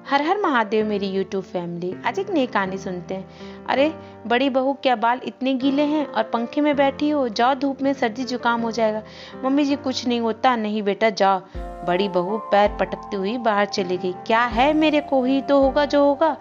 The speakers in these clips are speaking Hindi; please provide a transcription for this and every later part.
हर हर महादेव मेरी यूट्यूब फैमिली। आज एक नई कहानी सुनते हैं। अरे बड़ी बहू, क्या बाल इतने गीले हैं और पंखे में बैठी हो? जाओ, धूप में सर्दी जुकाम हो जाएगा। मम्मी जी कुछ नहीं होता। नहीं बेटा जाओ। बड़ी बहू पैर पटकती हुई बाहर चली गई। क्या है, मेरे को ही तो होगा जो होगा।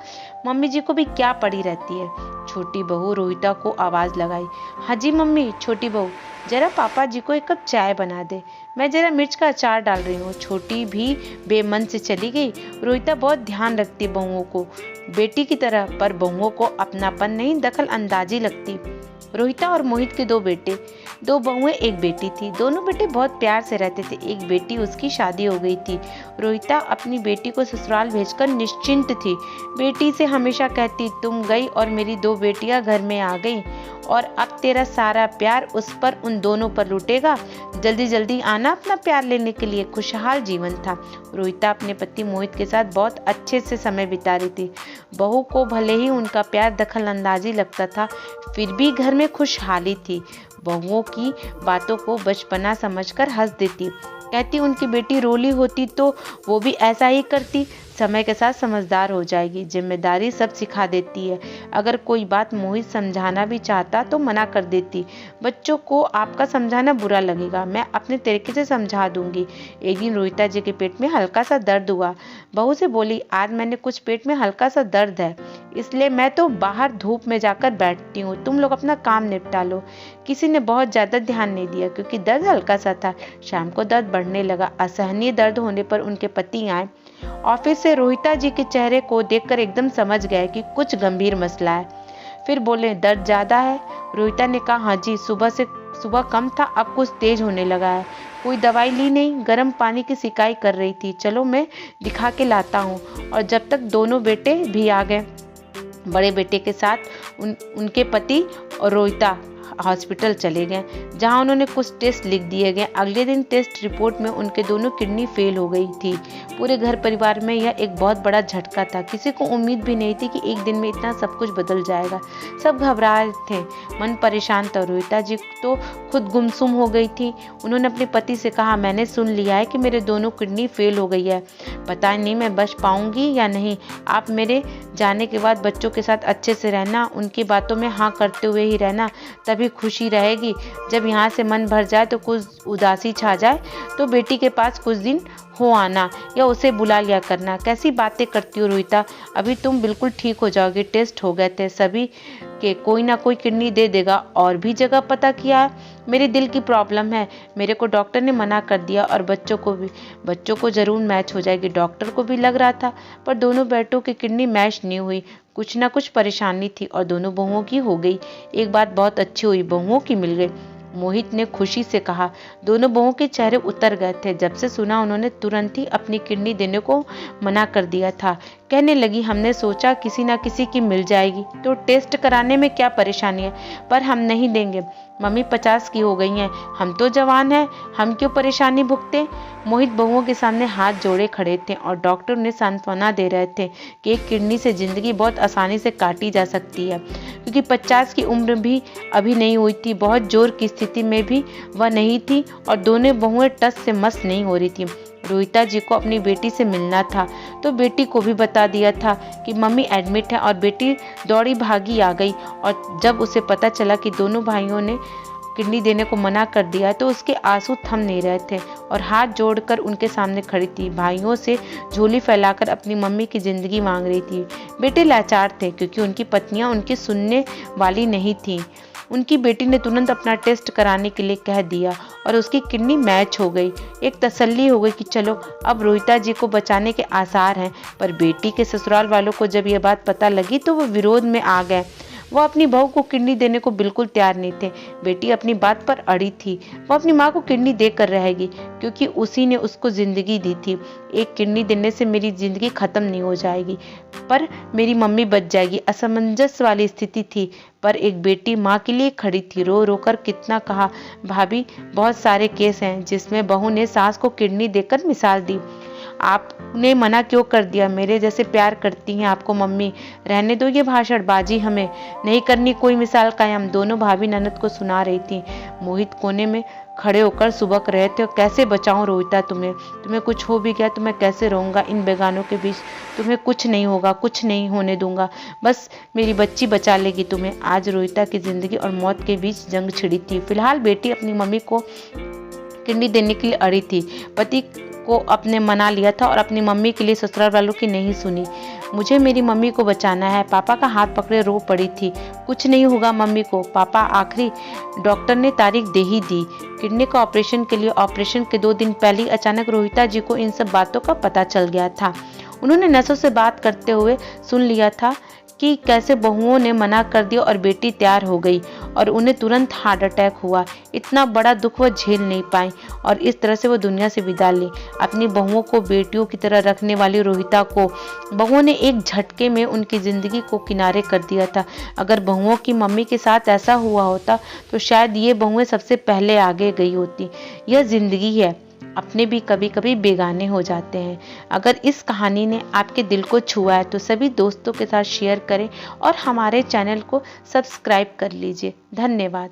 मम्मी जी को भी क्या पड़ी रहती है। छोटी बहू रोहिता को आवाज लगाई। हाँ जी मम्मी। छोटी बहू, जरा पापा जी को एक कप चाय बना दे, मैं जरा मिर्च का अचार डाल रही हूँ। छोटी भी बेमन से चली गई। रोहिता बहुत ध्यान रखती बहुओं को, बेटी की तरह, पर बहुओं को अपनापन नहीं, दखल अंदाजी लगती। रोहिता और मोहित के दो बेटे, दो बहुएं, एक बेटी थी। दोनों बेटे बहुत प्यार से रहते थे। एक बेटी, उसकी शादी हो गई थी। रोहिता अपनी बेटी को ससुराल भेजकर निश्चिंत थी। बेटी से हमेशा कहती, तुम गई और मेरी दो बेटियां घर में आ गई और अब तेरा सारा प्यार उस पर, उन दोनों पर लूटेगा। जल्दी जल्दी आना अपना प्यार लेने के लिए। खुशहाल जीवन था। रोहिता अपने पति मोहित के साथ बहुत अच्छे से समय बिता रही थी। बहू को भले ही उनका प्यार दखल अंदाजी लगता था, फिर भी घर में खुशहाली थी। बहुओं की बातों को बचपना समझकर हंस देती। कहती उनकी बेटी रोली होती तो वो भी ऐसा ही करती। समय के साथ समझदार हो जाएगी। जिम्मेदारी सब सिखा देती है। अगर कोई बात मोहित समझाना भी चाहता तो मना कर देती। बच्चों को आपका समझाना बुरा लगेगा, मैं अपने तरीके से समझा दूंगी। एक दिन रोहिता जी के पेट में हल्का सा दर्द हुआ। बहू से बोली, आज मैंने कुछ पेट में हल्का सा दर्द है, इसलिए मैं तो बाहर धूप में जाकर बैठती हूँ, तुम लोग अपना काम निपटा लो। किसी ने बहुत ज्यादा ध्यान नहीं दिया क्योंकि दर्द हल्का सा था। शाम को दर्द बढ़ने लगा। असहनीय दर्द होने पर उनके पति आए। ऑफिस से रोहिता जी के चेहरे को देखकर एकदम समझ गए कि कुछ गंभीर मसला है। फिर बोले, दर्द ज्यादा है? रोहिता ने कहा, हाँ जी, सुबह कम था, अब कुछ तेज होने लगा है। कोई दवाई ली नहीं? गर्म पानी की सिकाई कर रही थी। चलो मैं दिखा के लाता हूँ। और जब तक दोनों बेटे भी आ गए। बड़े बेटे के साथ उनके पति और रोहिता हॉस्पिटल चले गए, जहां उन्होंने कुछ टेस्ट लिख दिए गए। अगले दिन टेस्ट रिपोर्ट में उनके दोनों किडनी फेल हो गई थी। पूरे घर परिवार में यह एक बहुत बड़ा झटका था। किसी को उम्मीद भी नहीं थी कि एक दिन में इतना सब कुछ बदल जाएगा। सब घबरा रहे थे, मन परेशान था। रोहिता जी तो खुद गुमसुम हो गई थी। उन्होंने अपने पति से कहा, मैंने सुन लिया है कि मेरे दोनों किडनी फेल हो गई है, पता नहीं मैं बच पाऊंगी या नहीं। आप मेरे जाने के बाद बच्चों के साथ अच्छे से रहना, उनकी बातों में हाँ करते हुए ही रहना, तभी खुशी रहेगी। जब यहाँ से मन भर जाए तो कुछ उदासी छा जाए तो बेटी के पास कुछ दिन हो आना या उसे बुला लिया करना। कैसी बातें करती हो रोहिता, अभी तुम बिल्कुल ठीक हो जाओगे। टेस्ट हो गए थे सभी के, कोई ना कोई किडनी दे देगा। और भी जगह पता किया है? मेरे दिल की प्रॉब्लम है, मेरे को डॉक्टर ने मना कर दिया। और बच्चों को जरूर मैच हो जाएगी। डॉक्टर को भी लग रहा था, पर दोनों बेटों की किडनी मैच नहीं हुई। कुछ ना कुछ परेशानी थी और दोनों बहुओं की हो गई। एक बात बहुत अच्छी हुई, बहुओं की मिल गई, मोहित ने खुशी से कहा। दोनों बहुओं के चेहरे उतर गए थे। जब से सुना, उन्होंने तुरंत ही अपनी किडनी देने को मना कर दिया था। कहने लगी, हमने सोचा किसी ना किसी की मिल जाएगी तो टेस्ट कराने में क्या परेशानी है, पर हम नहीं देंगे। मम्मी 50 की हो गई हैं, हम तो जवान हैं, हम क्यों परेशानी भुगते। मोहित बहुओं के सामने हाथ जोड़े खड़े थे और डॉक्टर उन्हें सांत्वना दे रहे थे कि एक किडनी से जिंदगी बहुत आसानी से काटी जा सकती है, क्योंकि 50 की उम्र भी अभी नहीं हुई थी। बहुत जोर की स्थिति में भी वह नहीं थी और दोनों बहुएं टस से मस नहीं हो रही थी। रोहिता जी को अपनी बेटी से मिलना था तो बेटी को भी बता दिया था कि मम्मी एडमिट है, और बेटी दौड़ी भागी आ गई। और जब उसे पता चला कि दोनों भाइयों ने किडनी देने को मना कर दिया तो उसके आंसू थम नहीं रहे थे और हाथ जोड़कर उनके सामने खड़ी थी। भाइयों से झोली फैलाकर अपनी मम्मी की जिंदगी मांग रही थी। बेटे लाचार थे क्योंकि उनकी पत्नियां उनकी सुनने वाली नहीं थी। उनकी बेटी ने तुरंत अपना टेस्ट कराने के लिए कह दिया और उसकी किडनी मैच हो गई। एक तसल्ली हो गई कि चलो अब रोहिता जी को बचाने के आसार हैं। पर बेटी के ससुराल वालों को जब यह बात पता लगी तो वो विरोध में आ गए। वो अपनी बहू को किडनी देने को बिल्कुल तैयार नहीं थे। बेटी अपनी बात पर अड़ी थी। वो अपनी माँ को किडनी देकर रहेगी क्योंकि उसी ने उसको जिंदगी दी थी। एक किडनी देने से मेरी जिंदगी खत्म नहीं हो जाएगी, पर मेरी मम्मी बच जाएगी। असमंजस वाली स्थिति थी, पर एक बेटी माँ के लिए खड़ी थी। रो रो कर कितना कहा, भाभी बहुत सारे केस हैं जिसमें बहू ने सास को किडनी देकर मिसाल दी। आपने मना क्यों कर दिया? मेरे जैसे प्यार करती हैं आपको मम्मी, रहने दो ये भाषणबाजी, हमें नहीं करनी कोई मिसाल कायम। दोनों भाभी ननद को सुना रही थी। मोहित कोने में खड़े होकर सुबक रहे थे। कैसे बचाऊं रोहिता तुम्हें कुछ हो भी गया तो मैं कैसे रहूंगा इन बेगानों के बीच। तुम्हें कुछ नहीं होगा, कुछ नहीं होने दूंगा, बस मेरी बच्ची बचा लेगी तुम्हें। आज रोहिता की जिंदगी और मौत के बीच जंग छिड़ी थी। फिलहाल बेटी अपनी मम्मी को किडनी देने के लिए अड़ी थी। पति को अपने मना लिया था और अपनी मम्मी के लिए ससुराल वालों की नहीं सुनी। मुझे मेरी मम्मी को बचाना है। पापा का हाथ पकड़े रो पड़ी थी। कुछ नहीं होगा मम्मी को। पापा आखिरी डॉक्टर ने तारीख दे ही दी किडनी का ऑपरेशन के लिए। ऑपरेशन के 2 दिन पहले ही अचानक रोहिता जी को इन सब बातों का पता चल गया था। उन्होंने नर्सों से बात करते हुए सुन लिया था कि कैसे बहुओं ने मना कर दिया और बेटी तैयार हो गई और उन्हें तुरंत हार्ट अटैक हुआ। इतना बड़ा दुख वो झेल नहीं पाई और इस तरह से वो दुनिया से विदा ली। अपनी बहुओं को बेटियों की तरह रखने वाली रोहिता को बहुओं ने एक झटके में उनकी जिंदगी को किनारे कर दिया था। अगर बहुओं की मम्मी के साथ ऐसा हुआ होता तो शायद ये बहुएं सबसे पहले आगे गई होती। यह जिंदगी है, अपने भी कभी कभी बेगाने हो जाते हैं। अगर इस कहानी ने आपके दिल को छुआ है तो सभी दोस्तों के साथ शेयर करें और हमारे चैनल को सब्सक्राइब कर लीजिए। धन्यवाद।